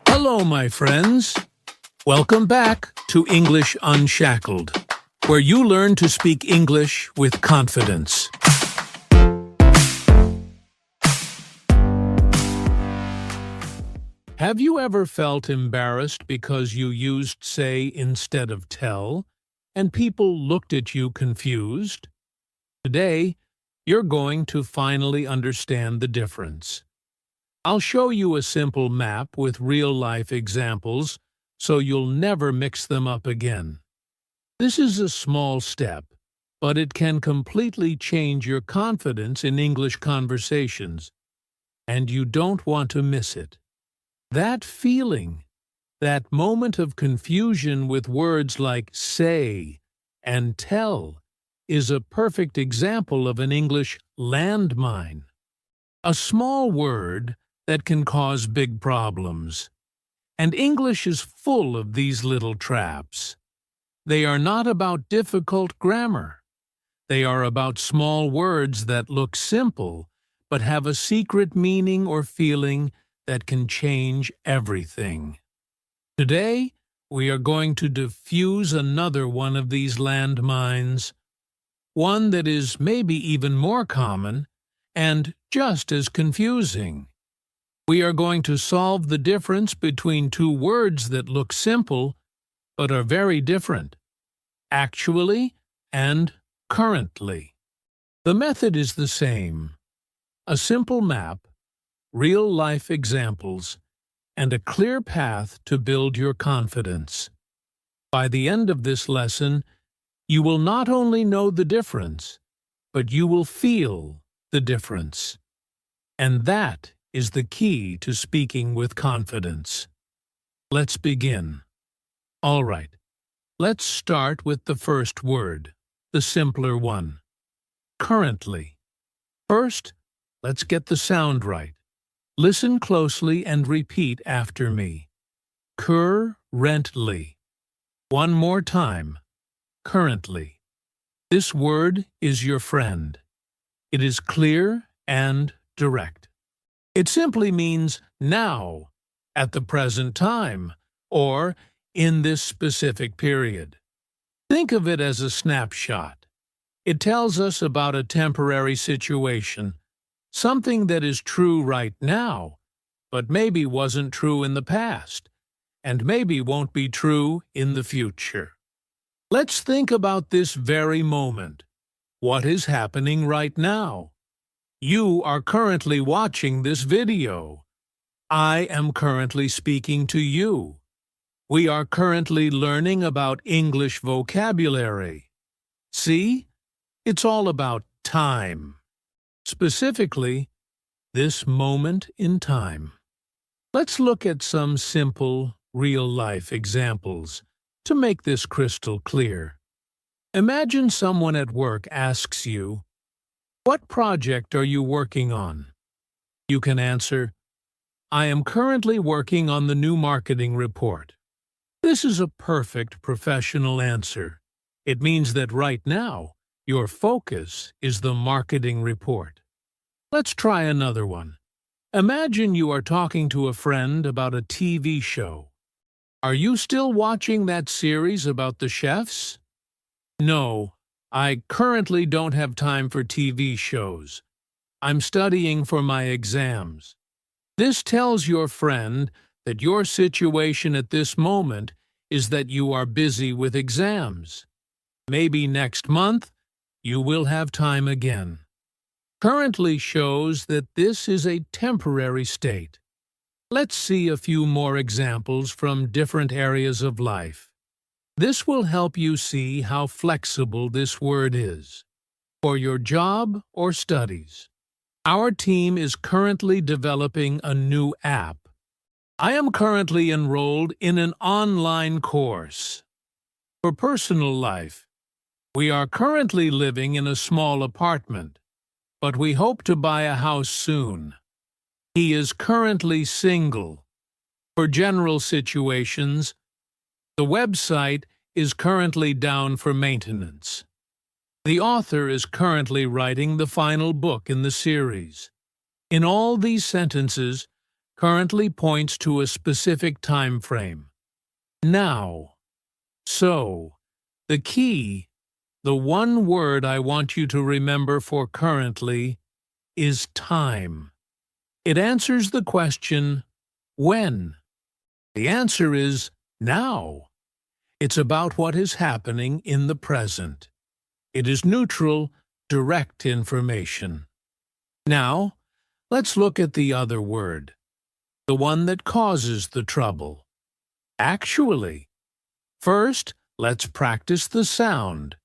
Hello, my friends. Welcome back to English Unshackled, where you learn to speak English with confidence. Have you ever felt embarrassed because you used say instead of tell, and people looked at you confused? Today, you're going to finally understand the difference. I'll show you a simple map with real-life examples so you'll never mix them up again. This is a small step, but it can completely change your confidence in English conversations, and you don't want to miss it. That feeling, that moment of confusion with words like say and tell, is a perfect example of an English landmine. A small word that can cause big problems. And English is full of these little traps. They are not about difficult grammar. They are about small words that look simple, but have a secret meaning or feeling that can change everything. Today, we are going to diffuse another one of these landmines, one that is maybe even more common and just as confusing. We are going to solve the difference between two words that look simple but are very different, actually and currently. The method is the same: a simple map, real-life examples, and a clear path to build your confidence. By the end of this lesson, you will not only know the difference, but you will feel the difference. And that is the key to speaking with confidence. Let's begin. All right, let's start with the first word, the simpler one. Currently. First, let's get the sound right. Listen closely and repeat after me. Currently. One more time. Currently. This word is your friend. It is clear and direct. It simply means now, at the present time, or in this specific period. Think of it as a snapshot. It tells us about a temporary situation, something that is true right now, but maybe wasn't true in the past, and maybe won't be true in the future. Let's think about this very moment. What is happening right now? You are currently watching this video. I am currently speaking to you. We are currently learning about English vocabulary. See? It's all about time. Specifically, this moment in time. Let's look at some simple, real-life examples to make this crystal clear. Imagine someone at work asks you, "What project are you working on?" You can answer, "I am currently working on the new marketing report." This is a perfect professional answer. It means that right now, your focus is the marketing report. Let's try another one. Imagine you are talking to a friend about a TV show. "Are you still watching that series about the chefs?" "No, I currently don't have time for TV shows. I'm studying for my exams." This tells your friend that your situation at this moment is that you are busy with exams. Maybe next month, you will have time again. Currently shows that this is a temporary state. Let's see a few more examples from different areas of life. This will help you see how flexible this word is. For your job or studies. Our team is currently developing a new app. I am currently enrolled in an online course. For personal life, we are currently living in a small apartment, but we hope to buy a house soon. He is currently single. For general situations, the website is currently down for maintenance. The author is currently writing the final book in the series. In all these sentences, Currently points to a specific time frame. Now. So, the key, the one word I want you to remember for currently, is time. It answers the question, when? The answer is now. It's about what is happening in the present. It is neutral, direct information. Now, let's look at the other word, the one that causes the trouble. Actually. First, let's practice the sound.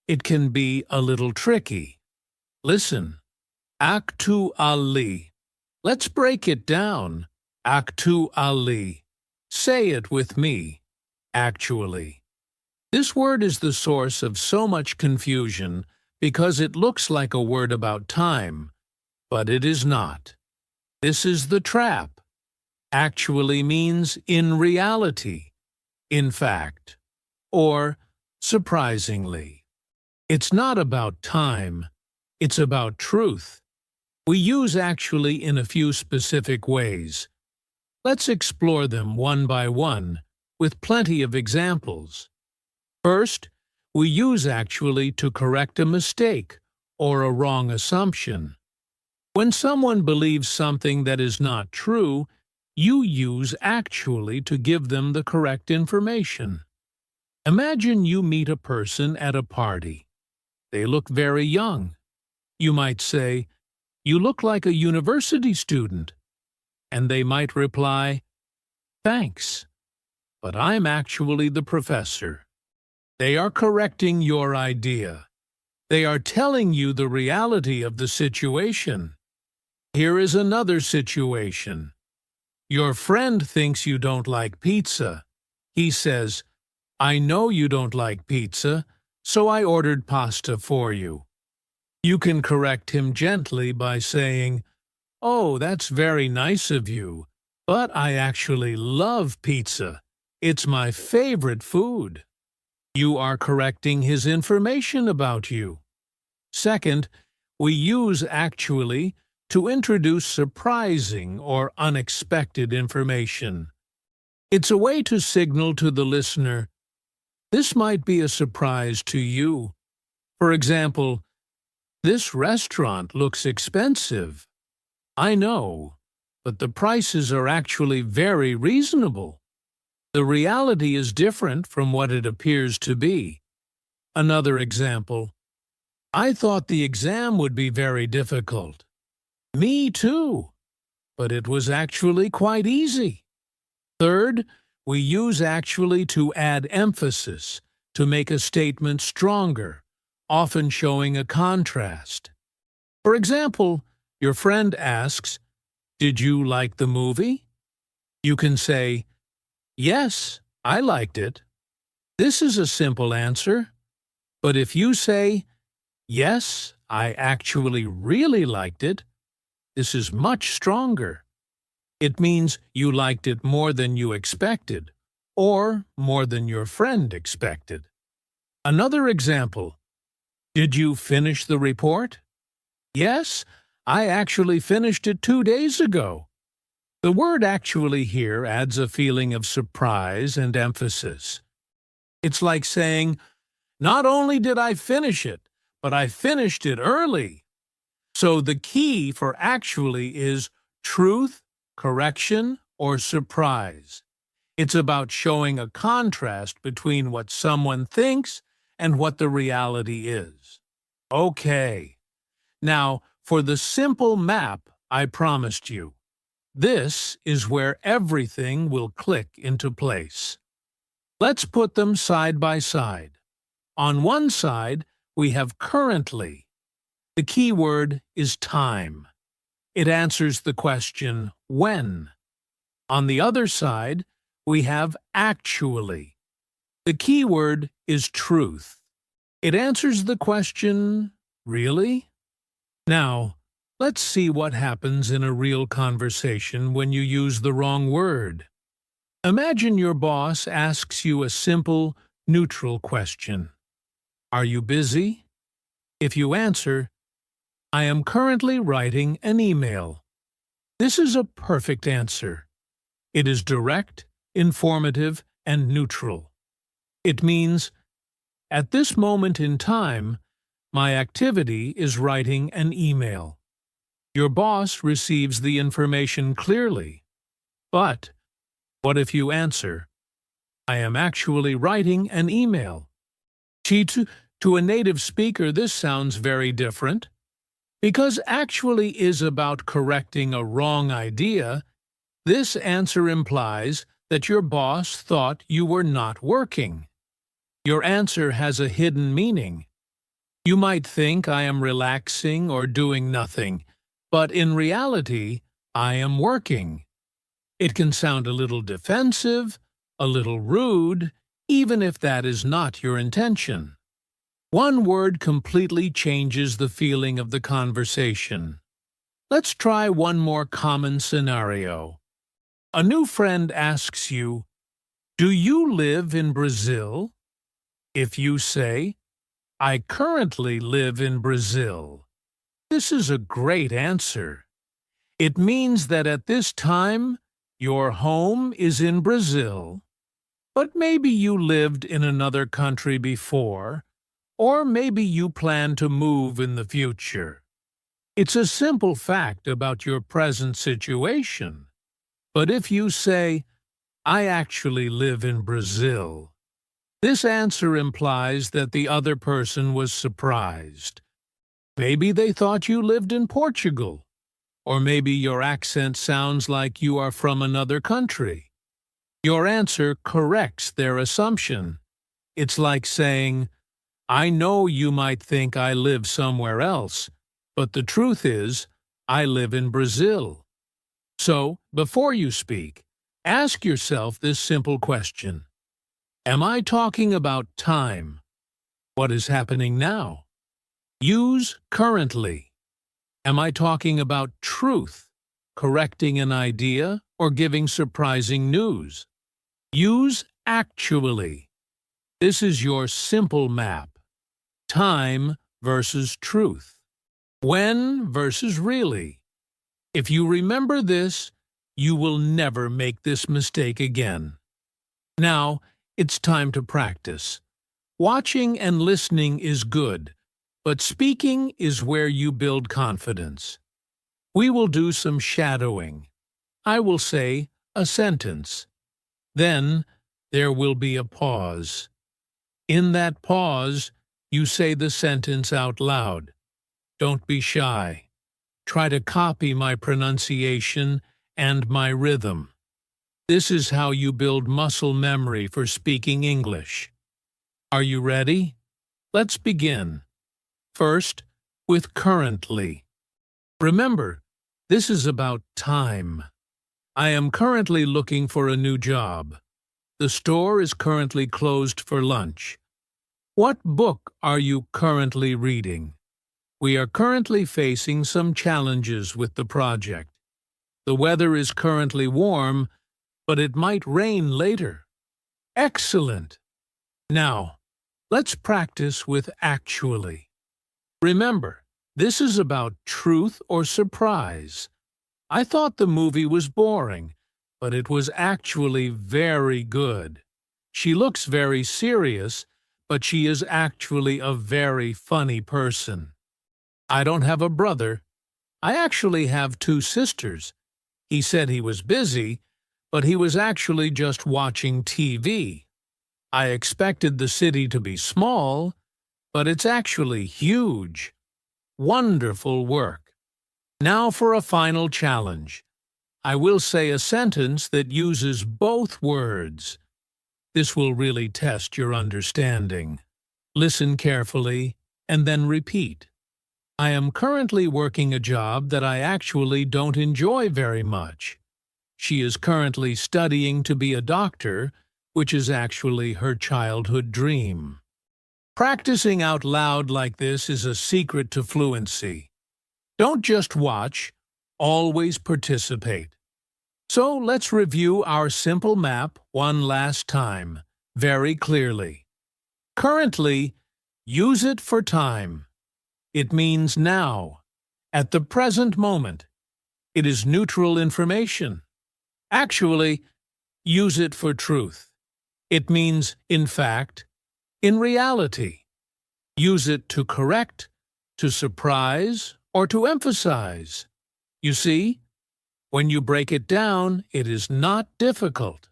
It can be a little tricky. Listen. Actually. Let's break it down. Actually. Say it with me. Actually. This word is the source of so much confusion because it looks like a word about time, but it is not. This is the trap. Actually means in reality, in fact, or surprisingly. It's not about time, it's about truth. We use actually in a few specific ways. Let's explore them one by one, with plenty of examples. First, we use actually to correct a mistake or a wrong assumption. When someone believes something that is not true, you use actually to give them the correct information. Imagine you meet a person at a party. They look very young. You might say, "You look like a university student." And they might reply, "Thanks, but I'm actually the professor." They are correcting your idea. They are telling you the reality of the situation. Here is another situation. Your friend thinks you don't like pizza. He says, "I know you don't like pizza, so I ordered pasta for you." You can correct him gently by saying, "Oh, that's very nice of you, but I actually love pizza. It's my favorite food." You are correcting his information about you. Second, we use actually to introduce surprising or unexpected information. It's a way to signal to the listener, this might be a surprise to you. For example, "This restaurant looks expensive." "I know, but the prices are actually very reasonable." The reality is different from what it appears to be. Another example. "I thought the exam would be very difficult." "Me too, but it was actually quite easy." Third, we use actually to add emphasis, to make a statement stronger, often showing a contrast. For example, your friend asks, "Did you like the movie?" You can say, "Yes, I liked it." This is a simple answer. But if you say, "Yes, I actually really liked it," this is much stronger. It means you liked it more than you expected, or more than your friend expected. Another example. "Did you finish the report?" "Yes, I actually finished it 2 days ago." The word actually here adds a feeling of surprise and emphasis. It's like saying, "Not only did I finish it, but I finished it early." So the key for actually is truth, correction, or surprise. It's about showing a contrast between what someone thinks and what the reality is. Okay. Now, for the simple map I promised you. This is where everything will click into place. Let's put them side by side. On one side, we have currently. The key word is time. It answers the question, when. On the other side, we have actually. The key word is truth. It answers the question, really? Now, let's see what happens in a real conversation when you use the wrong word. Imagine your boss asks you a simple, neutral question. Are you busy? If you answer, "I am currently writing an email," This is a perfect answer. It is direct, informative, and neutral. It means, at this moment in time, my activity is writing an email. Your boss receives the information clearly. But what if you answer, I am actually writing an email? To a native speaker, this sounds very different. Because actually is about correcting a wrong idea, this answer implies that your boss thought you were not working. Your answer has a hidden meaning. You might think I am relaxing or doing nothing, but in reality, I am working. It can sound a little defensive, a little rude, even if that is not your intention. One word completely changes the feeling of the conversation. Let's try one more common scenario. A new friend asks you, "Do you live in Brazil?" If you say, "I currently live in Brazil," this is a great answer. It means that at this time, your home is in Brazil. But maybe you lived in another country before, or maybe you plan to move in the future. It's a simple fact about your present situation. But if you say, "I actually live in Brazil," this answer implies that the other person was surprised. Maybe they thought you lived in Portugal, or maybe your accent sounds like you are from another country. Your answer corrects their assumption. It's like saying, "I know you might think I live somewhere else, but the truth is, I live in Brazil." So, before you speak, ask yourself this simple question. Am I talking about time? What is happening now? Use currently. Am I talking about truth, correcting an idea, or giving surprising news? Use actually. This is your simple map. Time versus truth. When versus really. If you remember this, you will never make this mistake again. Now, it's time to practice. Watching and listening is good, but speaking is where you build confidence. We will do some shadowing. I will say a sentence. Then there will be a pause. In that pause, you say the sentence out loud. Don't be shy. Try to copy my pronunciation and my rhythm. This is how you build muscle memory for speaking English. Are you ready? Let's begin. First, with currently. Remember, this is about time. I am currently looking for a new job. The store is currently closed for lunch. What book are you currently reading? We are currently facing some challenges with the project. The weather is currently warm, but it might rain later. Excellent! Now, let's practice with actually. Remember, this is about truth or surprise. I thought the movie was boring, but it was actually very good. She looks very serious, but she is actually a very funny person. I don't have a brother. I actually have 2 sisters. He said he was busy, but he was actually just watching TV. I expected the city to be small, but it's actually huge. Wonderful work. Now for a final challenge. I will say a sentence that uses both words. This will really test your understanding. Listen carefully and then repeat. I am currently working a job that I actually don't enjoy very much. She is currently studying to be a doctor, which is actually her childhood dream. Practicing out loud like this is a secret to fluency. Don't just watch, always participate. So let's review our simple map one last time, very clearly. Currently, use it for time. It means now, at the present moment. It is neutral information. Actually, use it for truth. It means in fact, in reality. Use it to correct, to surprise, or to emphasize. You see, when you break it down, it is not difficult.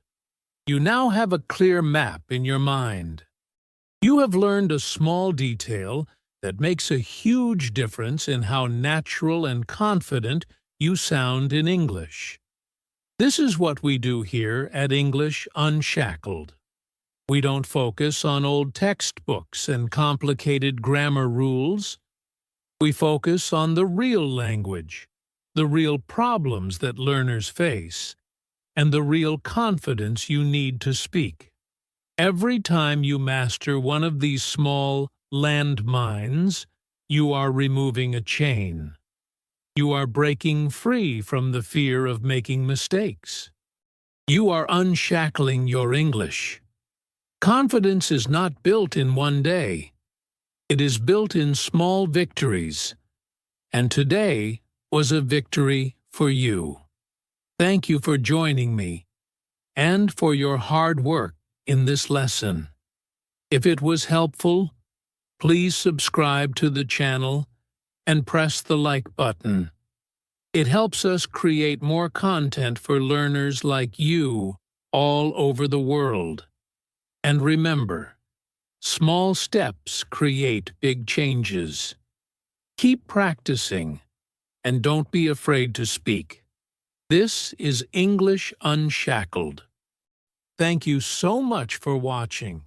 You now have a clear map in your mind. You have learned a small detail that makes a huge difference in how natural and confident you sound in English. This is what we do here at English Unshackled. We don't focus on old textbooks and complicated grammar rules. We focus on the real language, the real problems that learners face, and the real confidence you need to speak. Every time you master one of these small landmines, you are removing a chain. You are breaking free from the fear of making mistakes. You are unshackling your English. Confidence is not built in one day. It is built in small victories. And today was a victory for you. Thank you for joining me and for your hard work in this lesson. If it was helpful, please subscribe to the channel and press the like button. It helps us create more content for learners like you all over the world. And remember, small steps create big changes. Keep practicing, and don't be afraid to speak. This is English Unshackled. Thank you so much for watching.